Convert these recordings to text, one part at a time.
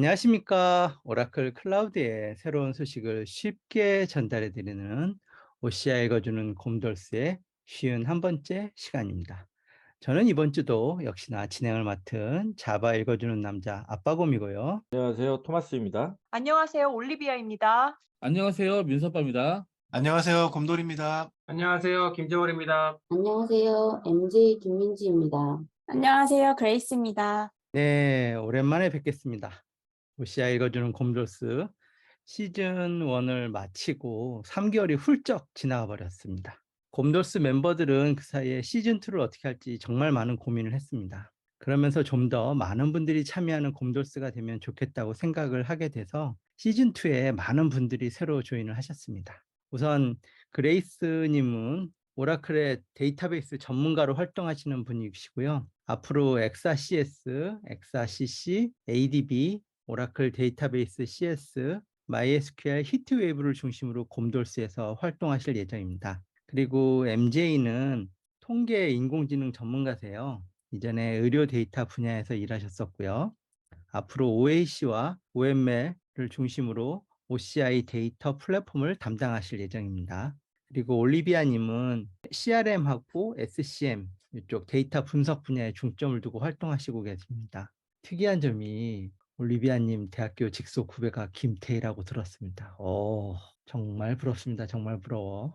안녕하십니까. 오라클 클라우드의 새로운 소식을 쉽게 전달해 드리는 OCI 읽어주는 곰돌스의 쉬운 한 번째 시간입니다. 저는 이번 주도 역시나 진행을 맡은 자바 읽어주는 남자 아빠곰이고요. 안녕하세요. 토마스입니다. 안녕하세요. 올리비아입니다. 안녕하세요. 민서빠입니다. 안녕하세요. 곰돌입니다. 안녕하세요. 김재월입니다. 안녕하세요. MJ 김민지입니다. 안녕하세요. 그레이스입니다. 네, 오랜만에 뵙겠습니다. OCI 읽어주는 곰돌스 시즌 1을 마치고 3개월이 훌쩍 지나가 버렸습니다. 곰돌스 멤버들은 그 사이에 시즌 2를 어떻게 할지 정말 많은 고민을 했습니다. 그러면서 좀 더 많은 분들이 참여하는 곰돌스가 되면 좋겠다고 생각을 하게 돼서 시즌 2에 많은 분들이 새로 조인을 하셨습니다. 우선 그레이스님은 오라클의 데이터베이스 전문가로 활동하시는 분이시고요. 앞으로 엑사CS, 엑사CC, ADB, 오라클 데이터베이스 CS, MySQL 히트웨이브를 중심으로 곰돌스에서 활동하실 예정입니다. 그리고 MJ는 통계 인공지능 전문가세요. 이전에 의료 데이터 분야에서 일하셨었고요. 앞으로 OAC와 OML을 중심으로 OCI 데이터 플랫폼을 담당하실 예정입니다. 그리고 올리비아님은 CRM하고 SCM 이쪽 데이터 분석 분야에 중점을 두고 활동하시고 계십니다. 특이한 점이 올리비아님 대학교 직속 후배가 김태희라고 들었습니다. 정말 부럽습니다. 정말 부러워.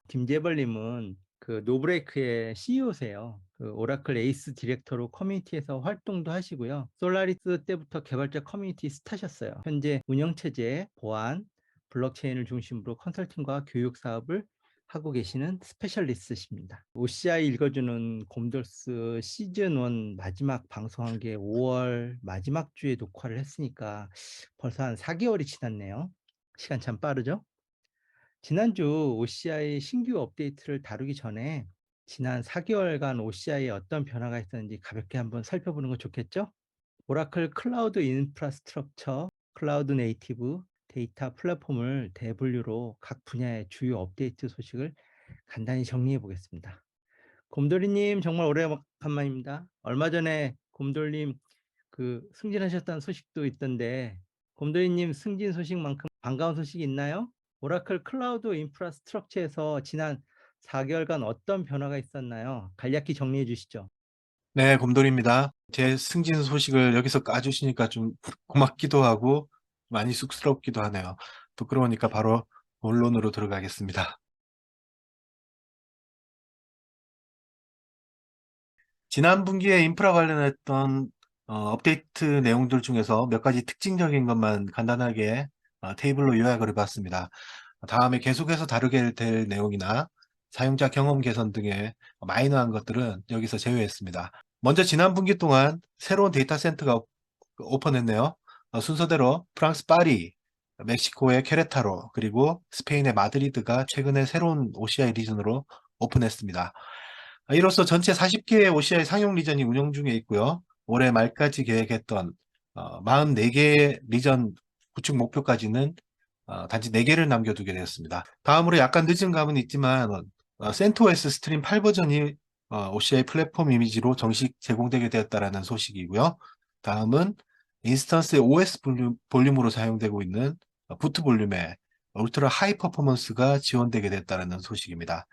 김재벌님은 그 노브레이크의 CEO세요. 그 오라클 에이스 디렉터로 커뮤니티에서 활동도 하시고요. 솔라리스 때부터 개발자 커뮤니티 스타셨어요. 현재 운영체제, 보안, 블록체인을 중심으로 컨설팅과 교육 사업을 하고 계시는 스페셜리스트십니다. OCI 읽어주는 곰돌스 시즌 1 마지막 방송한 게 5월 마지막 주에 녹화를 했으니까 벌써 한 4개월이 지났네요. 시간 참 빠르죠? 지난주 OCI 신규 업데이트를 다루기 전에 지난 4개월간 OCI에 어떤 변화가 있었는지 가볍게 한번 살펴보는 거 좋겠죠? 오라클 클라우드 인프라스트럭처, 클라우드 네이티브, 데이터 플랫폼을 대분류로 각 분야의 주요 업데이트 소식을 간단히 정리해 보겠습니다. 곰돌이님 정말 오래간만입니다. 얼마 전에 곰돌님 그 승진하셨다는 소식도 있던데 곰돌이님 승진 소식만큼 반가운 소식이 있나요? 오라클 클라우드 인프라스트럭처에서 지난 4개월간 어떤 변화가 있었나요? 간략히 정리해 주시죠. 네, 곰돌입니다. 제 승진 소식을 여기서 까주시니까 좀 고맙기도 하고 많이 쑥스럽기도 하네요. 또 그러니까 바로 본론으로 들어가겠습니다. 지난 분기에 인프라 관련했던 업데이트 내용들 중에서 몇 가지 특징적인 것만 간단하게 테이블로 요약을 해봤습니다. 다음에 계속해서 다루게 될 내용이나 사용자 경험 개선 등의 마이너한 것들은 여기서 제외했습니다. 먼저 지난 분기 동안 새로운 데이터 센터가 오픈했네요. 순서대로 프랑스 파리, 멕시코의 케레타로, 그리고 스페인의 마드리드가 최근에 새로운 OCI 리전으로 오픈했습니다. 이로써 전체 40개의 OCI 상용 리전이 운영 중에 있고요. 올해 말까지 계획했던 44개의 리전 구축 목표까지는 단지 4개를 남겨두게 되었습니다. 다음으로 약간 늦은 감은 있지만 CentOS 스트림 8 버전이 OCI 플랫폼 이미지로 정식 제공되게 되었다는 소식이고요. 다음은 인스턴스의 OS 볼륨으로 사용되고 있는 부트 볼륨의 울트라 하이 퍼포먼스가 지원되게 됐다는 소식입니다.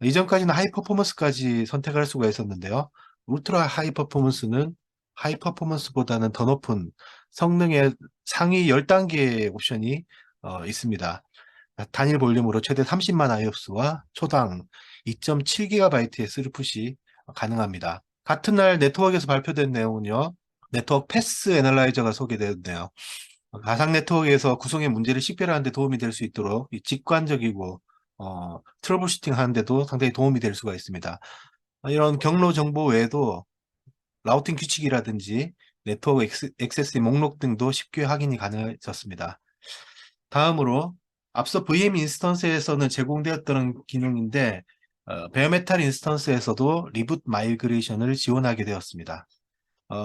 이전까지는 하이 퍼포먼스까지 선택할 수가 있었는데요. 울트라 하이 퍼포먼스는 하이 퍼포먼스보다는 더 높은 성능의 상위 10단계의 옵션이 있습니다. 단일 볼륨으로 최대 30만 IOPS와 초당 2.7GB의 스루풋이 가능합니다. 같은 날 네트워크에서 발표된 내용은요. 네트워크 패스 애널라이저가 소개되었네요. 가상 네트워크에서 구성의 문제를 식별하는 데 도움이 될 수 있도록 직관적이고 트러블 슈팅 하는데도 상당히 도움이 될 수가 있습니다. 이런 경로 정보 외에도 라우팅 규칙이라든지 네트워크 액세스 목록 등도 쉽게 확인이 가능해졌습니다. 다음으로 앞서 VM 인스턴스에서는 제공되었던 기능인데 베어메탈 인스턴스에서도 리부트 마이그레이션을 지원하게 되었습니다.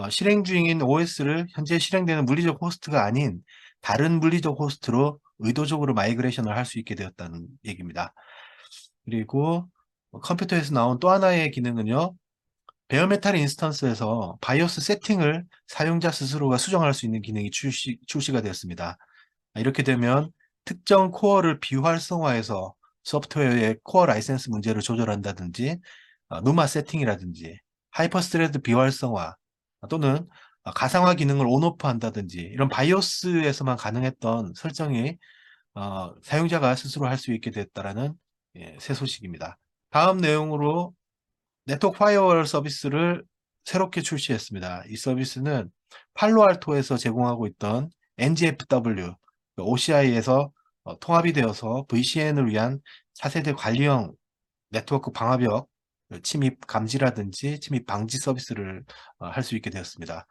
실행 중인 OS를 현재 실행되는 물리적 호스트가 아닌 다른 물리적 호스트로 의도적으로 마이그레이션을 할 수 있게 되었다는 얘기입니다. 그리고 컴퓨터에서 나온 또 하나의 기능은요. 베어메탈 인스턴스에서 바이오스 세팅을 사용자 스스로가 수정할 수 있는 기능이 출시가 되었습니다. 이렇게 되면 특정 코어를 비활성화해서 소프트웨어의 코어 라이센스 문제를 조절한다든지 누마 세팅이라든지 하이퍼스레드 비활성화 또는 가상화 기능을 온오프 한다든지 이런 바이오스에서만 가능했던 설정이 사용자가 스스로 할 수 있게 됐다라는 새 소식입니다. 다음 내용으로 네트워크 파이어월 서비스를 새롭게 출시했습니다. 이 서비스는 팔로알토에서 제공하고 있던 NGFW, OCI에서 통합이 되어서 VCN을 위한 차세대 관리형 네트워크 방화벽 침입 감지라든지 침입 방지 서비스를 할 수 있게 되었습니다.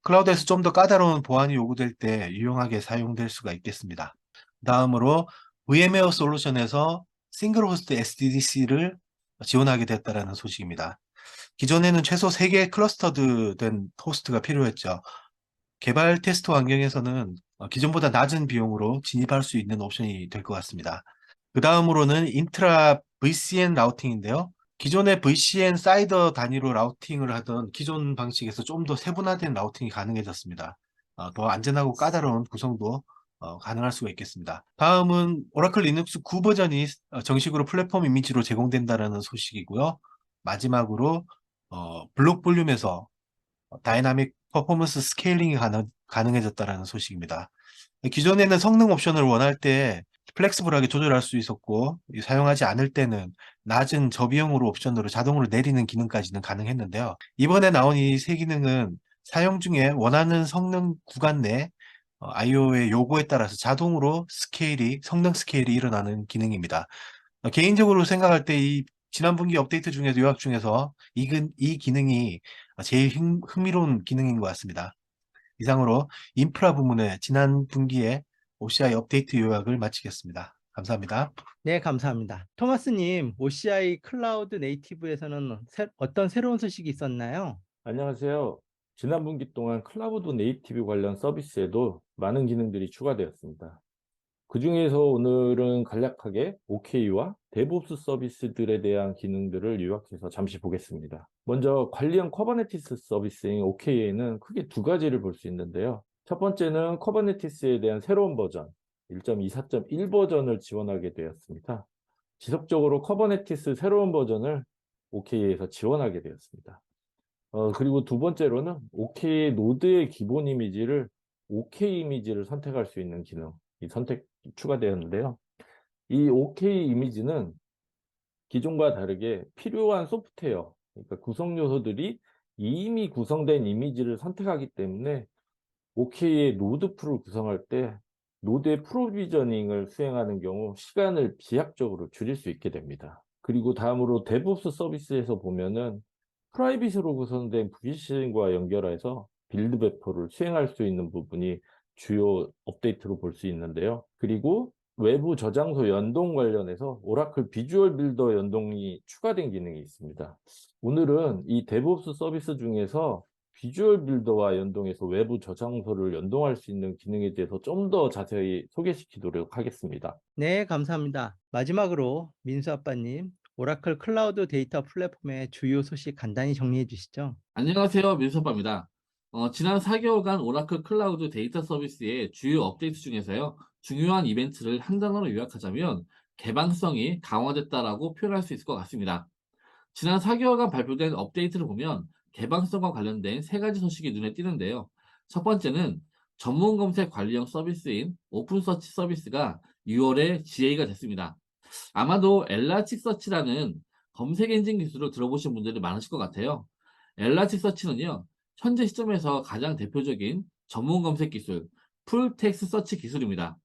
클라우드에서 좀 더 까다로운 보안이 요구될 때 유용하게 사용될 수가 있겠습니다. 다음으로 VMware 솔루션에서 싱글 호스트 SDDC를 지원하게 됐다는 소식입니다. 기존에는 최소 3개 클러스터드 된 호스트가 필요했죠. 개발 테스트 환경에서는 기존보다 낮은 비용으로 진입할 수 있는 옵션이 될 것 같습니다. 그 다음으로는 인트라 VCN 라우팅인데요. 기존의 VCN 사이더 단위로 라우팅을 하던 기존 방식에서 좀 더 세분화된 라우팅이 가능해졌습니다. 더 안전하고 까다로운 구성도 가능할 수가 있겠습니다. 다음은 오라클 리눅스 9 버전이 정식으로 플랫폼 이미지로 제공된다는 소식이고요. 마지막으로 블록 볼륨에서 다이나믹 퍼포먼스 스케일링이 가능해졌다는 소식입니다. 기존에는 성능 옵션을 원할 때 플렉스블하게 조절할 수 있었고 사용하지 않을 때는 낮은 저비용으로 옵션으로 자동으로 내리는 기능까지는 가능했는데요. 이번에 나온 이 새 기능은 사용 중에 원하는 성능 구간 내 IO의 요구에 따라서 자동으로 성능 스케일이 일어나는 기능입니다. 개인적으로 생각할 때 이 지난 분기 업데이트 중에서 요약 중에서 이 기능이 제일 흥미로운 기능인 것 같습니다. 이상으로 인프라 부문의 지난 분기에 OCI 업데이트 요약을 마치겠습니다. 감사합니다. 네, 감사합니다. 토마스님, OCI 클라우드 네이티브에서는 어떤 새로운 소식이 있었나요? 안녕하세요. 지난 분기 동안 클라우드 네이티브 관련 서비스에도 많은 기능들이 추가되었습니다. 그 중에서 오늘은 간략하게 OK와 DevOps 서비스들에 대한 기능들을 요약해서 잠시 보겠습니다. 먼저 관리형 커버네티스 서비스인 OK에는 크게 두 가지를 볼 수 있는데요. 첫 번째는 커버네티스에 대한 새로운 버전 1.24.1 버전을 지원하게 되었습니다. 지속적으로 커버네티스 새로운 버전을 OK에서 지원하게 되었습니다. 그리고 두 번째로는 OK 노드의 기본 이미지를 OK 이미지를 선택할 수 있는 기능, 이 선택 추가되었는데요. 이 OK 이미지는 기존과 다르게 필요한 소프트웨어, 그러니까 구성 요소들이 이미 구성된 이미지를 선택하기 때문에 OK의 노드 풀을 구성할 때 노드의 프로비저닝을 수행하는 경우 시간을 비약적으로 줄일 수 있게 됩니다. 그리고 다음으로 DevOps 서비스에서 보면은 프라이빗으로 구성된 VCN과 연결해서 빌드 배포를 수행할 수 있는 부분이 주요 업데이트로 볼 수 있는데요. 그리고 외부 저장소 연동 관련해서 오라클 비주얼 빌더 연동이 추가된 기능이 있습니다. 오늘은 이 DevOps 서비스 중에서 비주얼 빌더와 연동해서 외부 저장소를 연동할 수 있는 기능에 대해서 좀 더 자세히 소개시키도록 하겠습니다. 네, 감사합니다. 마지막으로 민수 아빠님, 오라클 클라우드 데이터 플랫폼의 주요 소식 간단히 정리해 주시죠. 안녕하세요. 민서빠입니다. 지난 4개월간 오라클 클라우드 데이터 서비스의 주요 업데이트 중에서요. 중요한 이벤트를 한 단어로 요약하자면 개방성이 강화됐다라고 표현할 수 있을 것 같습니다. 지난 4개월간 발표된 업데이트를 보면 개방성과 관련된 3가지 소식이 눈에 띄는데요. 첫 번째는 전문 검색 관리형 서비스인 오픈서치 서비스가 6월에 GA가 됐습니다. 아마도 엘라스틱서치라는 검색 엔진 기술을 들어보신 분들이 많으실 것 같아요. 엘라스틱서치는요, 현재 시점에서 가장 대표적인 전문 검색 기술, 풀텍스트 서치 기술입니다.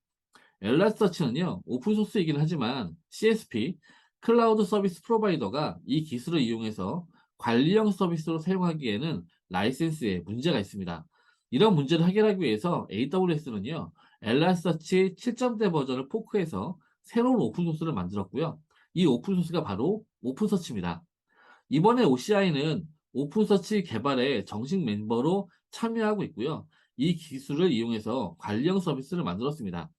엘라스틱서치는요, 오픈소스이긴 하지만 CSP, 클라우드 서비스 프로바이더가 이 기술을 이용해서 관리형 서비스로 사용하기에는 라이센스에 문제가 있습니다. 이런 문제를 해결하기 위해서 AWS는요, 엘라스틱서치 7.0 버전을 포크해서 새로운 오픈소스를 만들었고요. 이 오픈소스가 바로 오픈서치입니다. 이번에 OCI는 오픈서치 개발에 정식 멤버로 참여하고 있고요. 이 기술을 이용해서 관리형 서비스를 만들었습니다.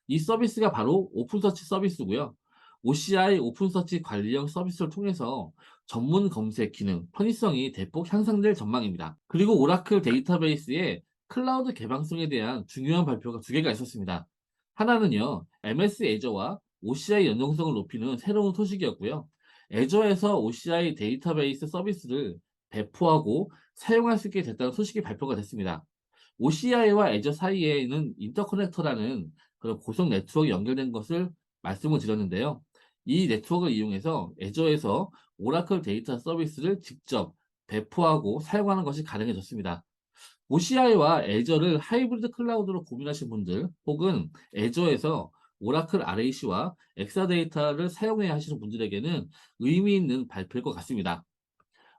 이 서비스가 바로 오픈서치 서비스고요. OCI 오픈서치 관리형 서비스를 통해서 전문 검색 기능, 편의성이 대폭 향상될 전망입니다. 그리고 오라클 데이터베이스의 클라우드 개방성에 대한 중요한 발표가 두 개가 있었습니다. 하나는요, MS 애저와 OCI 연동성을 높이는 새로운 소식이었고요. 애저에서 OCI 데이터베이스 서비스를 배포하고 사용할 수 있게 됐다는 소식이 발표가 됐습니다. OCI와 애저 사이에는 인터커넥터라는 그런 고속 네트워크가 연결된 것을 말씀을 드렸는데요. 이 네트워크를 이용해서 애저에서 오라클 데이터 서비스를 직접 배포하고 사용하는 것이 가능해졌습니다. OCI와 애저를 하이브리드 클라우드로 고민하신 분들 혹은 애저에서 오라클 RAC와 엑사데이터를 사용해야 하시는 분들에게는 의미 있는 발표일 것 같습니다.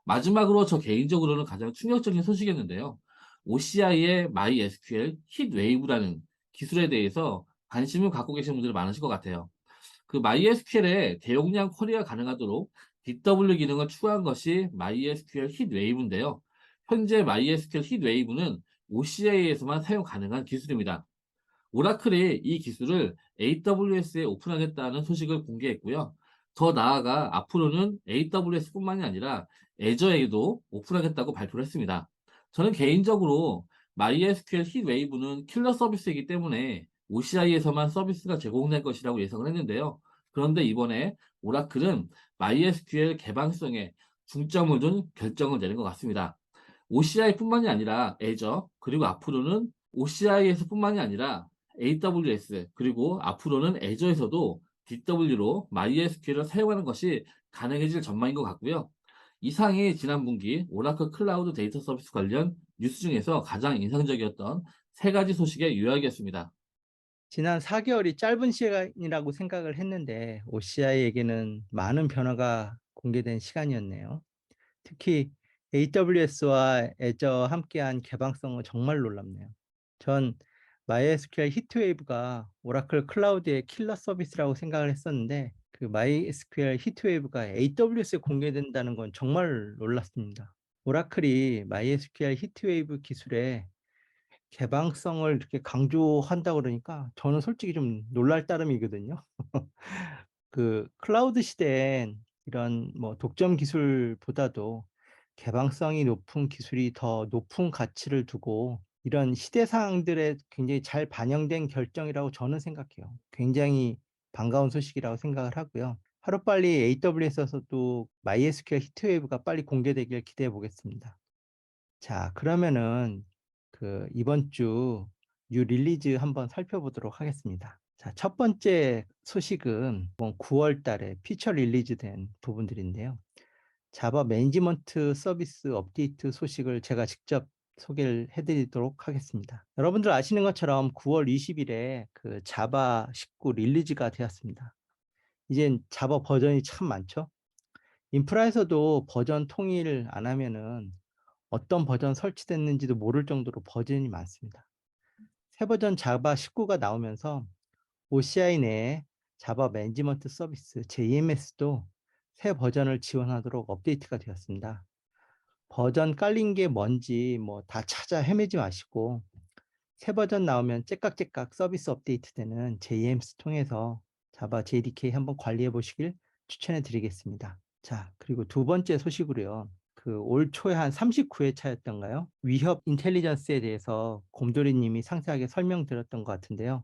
마지막으로 저 개인적으로는 가장 충격적인 소식이었는데요. OCI의 MySQL 힛웨이브라는 기술에 대해서 관심을 갖고 계신 분들이 많으실 것 같아요. 그 MySQL에 대용량 쿼리가 가능하도록 DW 기능을 추가한 것이 MySQL 힛웨이브인데요. 현재 MySQL 힛웨이브는 OCI에서만 사용 가능한 기술입니다. 오라클이 이 기술을 AWS에 오픈하겠다는 소식을 공개했고요. 더 나아가 앞으로는 AWS뿐만이 아니라 애저에도 오픈하겠다고 발표를 했습니다. 저는 개인적으로 MySQL 힛웨이브는 킬러 서비스이기 때문에 OCI에서만 서비스가 제공될 것이라고 예상을 했는데요. 그런데 이번에 오라클은 MySQL 개방성에 중점을 둔 결정을 내린 것 같습니다. OCI뿐만이 아니라 애저, 그리고 앞으로는 OCI에서뿐만이 아니라 AWS, 그리고 앞으로는 애저에서도 DW로 MySQL을 사용하는 것이 가능해질 전망인 것 같고요. 이상이 지난 분기 오라클 클라우드 데이터 서비스 관련 뉴스 중에서 가장 인상적이었던 세 가지 소식의 요약이었습니다. 지난 4개월이 짧은 시간이라고 생각을 했는데 OCI에게는 많은 변화가 공개된 시간이었네요. 특히 AWS와 애저 함께한 개방성은 정말 놀랍네요. 전 MySQL 히트웨이브가 오라클 클라우드의 킬러 서비스라고 생각을 했었는데 그 MySQL 히트웨이브가 AWS에 공개된다는 건 정말 놀랐습니다. 오라클이 MySQL 히트웨이브 기술에 개방성을 이렇게 강조한다고 그러니까 저는 솔직히 좀 놀랄 따름이거든요. 그 클라우드 시대엔 이런 뭐 독점 기술보다도 개방성이 높은 기술이 더 높은 가치를 두고 이런 시대 사항들에 굉장히 잘 반영된 결정이라고 저는 생각해요. 굉장히 반가운 소식이라고 생각을 하고요. 하루빨리 AWS에서도 MySQL 히트웨이브가 빨리 공개되길 기대해 보겠습니다. 자, 그러면은 그 이번 주 뉴 릴리즈 한번 살펴보도록 하겠습니다. 자, 첫 번째 소식은 9월 달에 피처 릴리즈된 부분들인데요. 자바 매니지먼트 서비스 업데이트 소식을 제가 직접 소개를 해드리도록 하겠습니다. 여러분들 아시는 것처럼 9월 20일에 그 자바 19 릴리즈가 되었습니다. 이젠 자바 버전이 참 많죠. 인프라에서도 버전 통일 안 하면은 어떤 버전 설치됐는지도 모를 정도로 버전이 많습니다. 새 버전 자바 19가 나오면서 OCI 내에 자바 매니지먼트 서비스 JMS도 새 버전을 지원하도록 업데이트가 되었습니다. 버전 깔린 게 뭔지 뭐 다 찾아 헤매지 마시고 새 버전 나오면 째깍째깍 서비스 업데이트 되는 JMS 통해서 자바 JDK 한번 관리해 보시길 추천해 드리겠습니다. 자, 그리고 두 번째 소식으로요. 그 올 초에 한 39회차였던가요? 위협 인텔리전스에 대해서 곰돌이 님이 상세하게 설명드렸던 것 같은데요.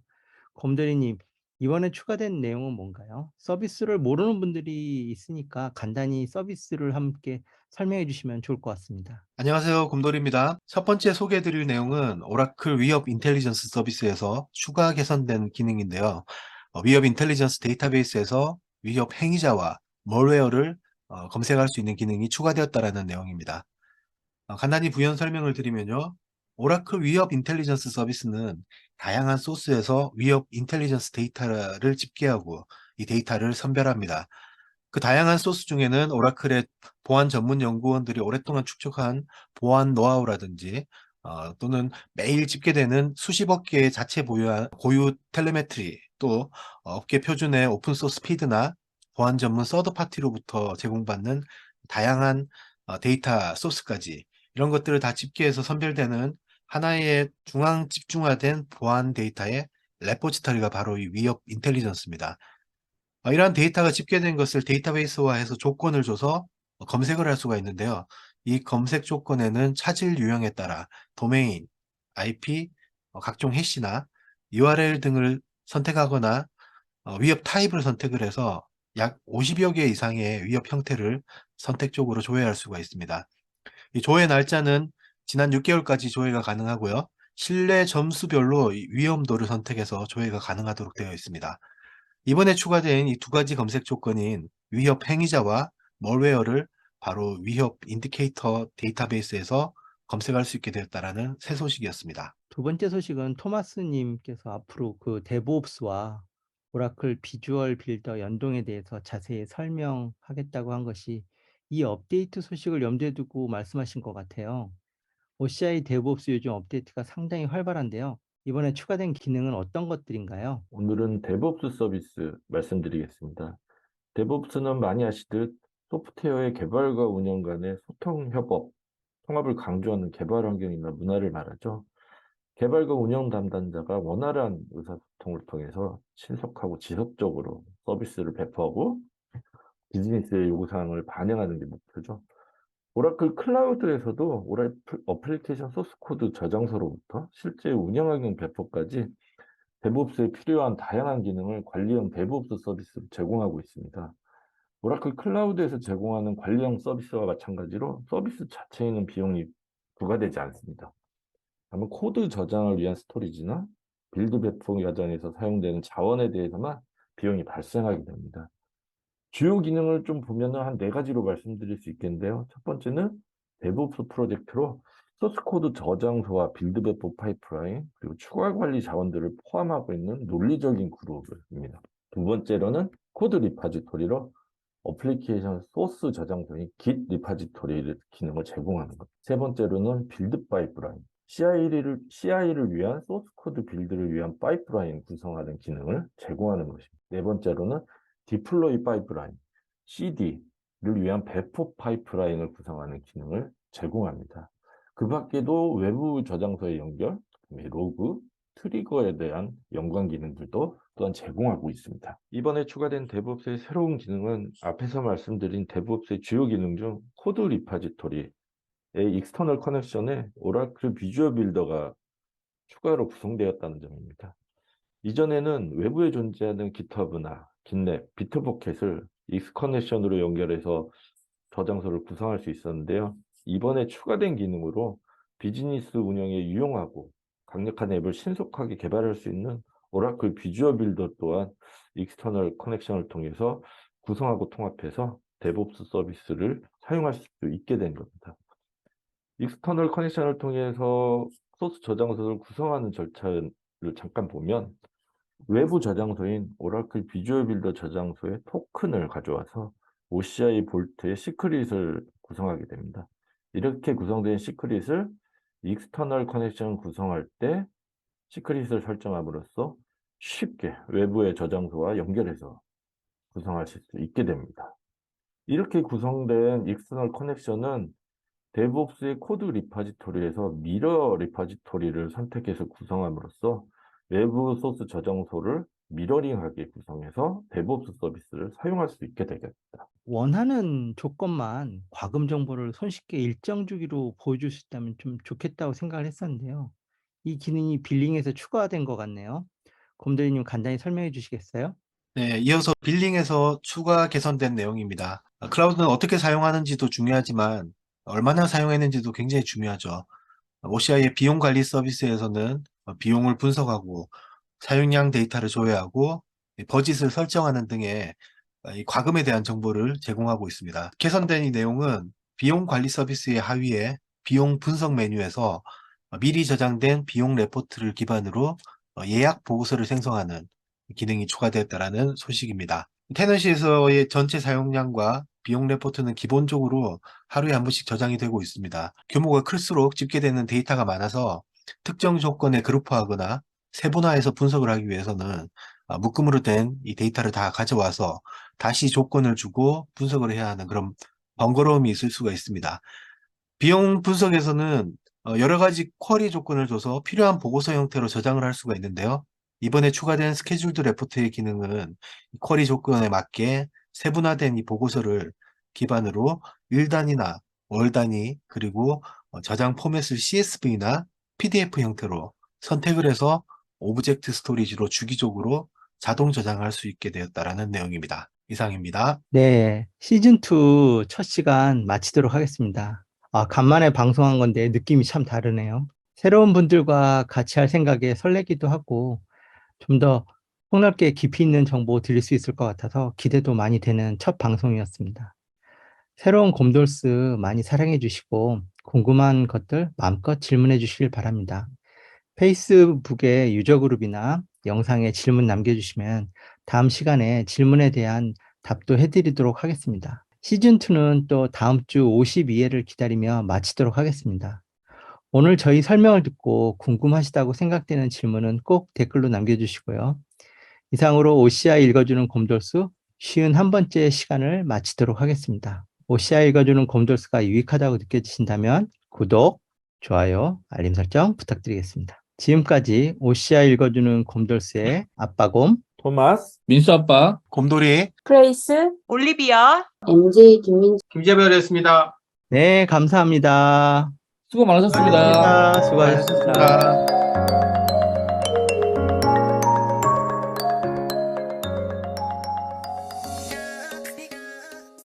곰돌이 님, 이번에 추가된 내용은 뭔가요? 서비스를 모르는 분들이 있으니까 간단히 서비스를 함께 설명해 주시면 좋을 것 같습니다. 안녕하세요. 곰돌이입니다. 첫 번째 소개해드릴 내용은 오라클 위협 인텔리전스 서비스에서 추가 개선된 기능인데요. 위협 인텔리전스 데이터베이스에서 위협 행위자와 멀웨어를 검색할 수 있는 기능이 추가되었다는 내용입니다. 간단히 부연 설명을 드리면요. 오라클 위협 인텔리전스 서비스는 다양한 소스에서 위협 인텔리전스 데이터를 집계하고 이 데이터를 선별합니다. 그 다양한 소스 중에는 오라클의 보안 전문 연구원들이 오랫동안 축적한 보안 노하우라든지 또는 매일 집계되는 수십억 개의 자체 고유 텔레메트리, 또 업계 표준의 오픈소스 피드나 보안 전문 서드파티로부터 제공받는 다양한 데이터 소스까지 이런 것들을 다 집계해서 선별되는 하나의 중앙 집중화된 보안 데이터의 레포지터리가 바로 이 위협 인텔리전스입니다. 이러한 데이터가 집계된 것을 데이터베이스화해서 조건을 줘서 검색을 할 수가 있는데요. 이 검색 조건에는 찾을 유형에 따라 도메인, IP, 각종 해시나 URL 등을 선택하거나 위협 타입을 선택을 해서 약 50여 개 이상의 위협 형태를 선택적으로 조회할 수가 있습니다. 이 조회 날짜는 지난 6개월까지 조회가 가능하고요. 신뢰 점수별로 이 위험도를 선택해서 조회가 가능하도록 되어 있습니다. 이번에 추가된 이 두 가지 검색 조건인 위협 행위자와 멀웨어를 바로 위협 인디케이터 데이터베이스에서 검색할 수 있게 되었다라는 새 소식이었습니다. 두 번째 소식은 토마스 님께서 앞으로 그 데브옵스와 오라클 비주얼 빌더 연동에 대해서 자세히 설명하겠다고 한 것이 이 업데이트 소식을 염두에 두고 말씀하신 것 같아요. OCI 데브옵스 요즘 업데이트가 상당히 활발한데요. 이번에 추가된 기능은 어떤 것들인가요? 오늘은 데브옵스 서비스 말씀드리겠습니다. 데브옵스는 많이 아시듯 소프트웨어의 개발과 운영 간의 소통, 협업, 통합을 강조하는 개발 환경이나 문화를 말하죠. 개발과 운영 담당자가 원활한 의사소통을 통해서 신속하고 지속적으로 서비스를 배포하고 비즈니스의 요구사항을 반영하는 게 목표죠. 오라클 클라우드에서도 오라클 어플리케이션 소스 코드 저장소로부터 실제 운영학용 배포까지 데브옵스에 필요한 다양한 기능을 관리형 데브옵스 서비스로 제공하고 있습니다. 오라클 클라우드에서 제공하는 관리형 서비스와 마찬가지로 서비스 자체에는 비용이 부과되지 않습니다. 다만 코드 저장을 위한 스토리지나 빌드 배포 여정에서 사용되는 자원에 대해서만 비용이 발생하게 됩니다. 주요 기능을 좀 보면은 한 4가지로 말씀드릴 수 있겠는데요. 첫 번째는 데브옵스 프로젝트로 소스 코드 저장소와 빌드 배포 파이프라인, 그리고 추가 관리 자원들을 포함하고 있는 논리적인 그룹입니다. 두 번째로는 코드 리파지토리로 어플리케이션 소스 저장소인 Git 리파지토리 기능을 제공하는 것. 세 번째로는 빌드 파이프라인, CI를 위한 소스 코드 빌드를 위한 파이프라인 구성하는 기능을 제공하는 것입니다. 네 번째로는 디플로이 파이프라인, CD를 위한 배포 파이프라인을 구성하는 기능을 제공합니다. 그 밖에도 외부 저장소의 연결, 로그, 트리거에 대한 연관 기능들도 또한 제공하고 있습니다. 이번에 추가된 데브옵스의 새로운 기능은 앞에서 말씀드린 데브옵스의 주요 기능 중 코드 리파지토리의 익스터널 커넥션에 오라클 비주얼 빌더가 추가로 구성되었다는 점입니다. 이전에는 외부에 존재하는 GitHub나 깃랩, 비트버켓을 익스커넥션으로 연결해서 저장소를 구성할 수 있었는데요. 이번에 추가된 기능으로 비즈니스 운영에 유용하고 강력한 앱을 신속하게 개발할 수 있는 오라클 비주얼 빌더 또한 익스터널 커넥션을 통해서 구성하고 통합해서 데브옵스 서비스를 사용할 수 있게 된 겁니다. 익스터널 커넥션을 통해서 소스 저장소를 구성하는 절차를 잠깐 보면 외부 저장소인 오라클 비주얼 빌더 저장소에 토큰을 가져와서 OCI 볼트의 시크릿을 구성하게 됩니다. 이렇게 구성된 시크릿을 익스터널 커넥션 구성할 때 시크릿을 설정함으로써 쉽게 외부의 저장소와 연결해서 구성하실 수 있게 됩니다. 이렇게 구성된 익스터널 커넥션은 데브옵스의 코드 리파지토리에서 미러 리파지토리를 선택해서 구성함으로써 외부 소스 저장소를 미러링하게 구성해서 데브옵스 서비스를 사용할 수 있게 되겠다. 원하는 조건만 과금 정보를 손쉽게 일정 주기로 보여줄 수 있다면 좀 좋겠다고 생각을 했었는데요. 이 기능이 빌링에서 추가된 것 같네요. 곰돌이님 간단히 설명해 주시겠어요? 네, 이어서 빌링에서 추가 개선된 내용입니다. 클라우드는 어떻게 사용하는지도 중요하지만 얼마나 사용했는지도 굉장히 중요하죠. OCI의 비용 관리 서비스에서는 비용을 분석하고 사용량 데이터를 조회하고 버짓을 설정하는 등의 이 과금에 대한 정보를 제공하고 있습니다. 개선된 이 내용은 비용 관리 서비스의 하위에 비용 분석 메뉴에서 미리 저장된 비용 레포트를 기반으로 예약 보고서를 생성하는 기능이 추가되었다는 소식입니다. 테넌시에서의 전체 사용량과 비용 레포트는 기본적으로 하루에 한 번씩 저장이 되고 있습니다. 규모가 클수록 집계되는 데이터가 많아서 특정 조건에 그룹화하거나 세분화해서 분석을 하기 위해서는 묶음으로 된 이 데이터를 다 가져와서 다시 조건을 주고 분석을 해야 하는 그런 번거로움이 있을 수가 있습니다. 비용 분석에서는 여러 가지 쿼리 조건을 줘서 필요한 보고서 형태로 저장을 할 수가 있는데요. 이번에 추가된 스케줄드 레포트의 기능은 쿼리 조건에 맞게 세분화된 이 보고서를 기반으로 일 단위나 월 단위 그리고 저장 포맷을 CSV나 PDF 형태로 선택을 해서 오브젝트 스토리지로 주기적으로 자동 저장할 수 있게 되었다라는 내용입니다. 이상입니다. 네, 시즌2 첫 시간 마치도록 하겠습니다. 간만에 방송한 건데 느낌이 참 다르네요. 새로운 분들과 같이 할 생각에 설레기도 하고 좀 더 폭넓게 깊이 있는 정보 드릴 수 있을 것 같아서 기대도 많이 되는 첫 방송이었습니다. 새로운 곰돌스 많이 사랑해 주시고 궁금한 것들 마음껏 질문해 주시길 바랍니다. 페이스북의 유저 그룹이나 영상에 질문 남겨주시면 다음 시간에 질문에 대한 답도 해드리도록 하겠습니다. 시즌2는 또 다음 주 52회를 기다리며 마치도록 하겠습니다. 오늘 저희 설명을 듣고 궁금하시다고 생각되는 질문은 꼭 댓글로 남겨주시고요. 이상으로 OCI 읽어주는 곰돌스 51번째 시간을 마치도록 하겠습니다. OCI 읽어주는 곰돌스가 유익하다고 느껴지신다면 구독, 좋아요, 알림 설정 부탁드리겠습니다. 지금까지 OCI 읽어주는 곰돌스의 아빠곰, 토마스, 민수 아빠. 곰돌이 그레이스, 올리비아. MJ 김민지 김재별이었습니다. 네, 감사합니다. 수고 많으셨습니다. 수고하셨습니다. 수고하셨습니다.